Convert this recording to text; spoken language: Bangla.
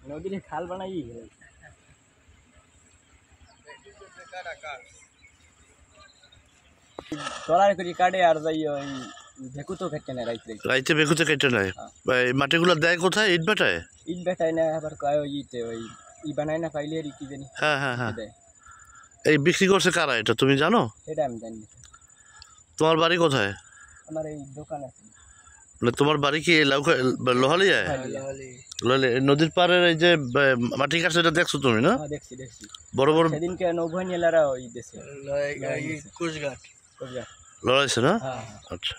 নদীর খাল বানাই তলার করি কাটে আর যাই ওই ভেকুতো কেটে নেয় রাইতে বেকুতে কেটে নেয়। এই মাটিগুলো দেয় কোথায়? ইট ভাটায়? ইট বেটায় না আবার কয় ওই ইতে ওই ই বানায় না পাইলে আর কি জানি। হ্যাঁ হ্যাঁ হ্যাঁ। এই বিক্রি করছে কারা এটা তুমি জানো? এটা আমি জানি না। তোমার বাড়ি কোথায়? আমার এই দোকান আছে। মানে তোমার বাড়ি কি লোহালিয়ায়? লোহালি নদীর পাড়ের এই যে মাটি কাটছে এটা দেখছো তুমি না? দেখছি দেখছি বড় বড় সেদিনকে নৌবাহিনীলারা ওই দেশে কোচঘাট লড়াইছে না? হ্যাঁ। আচ্ছা।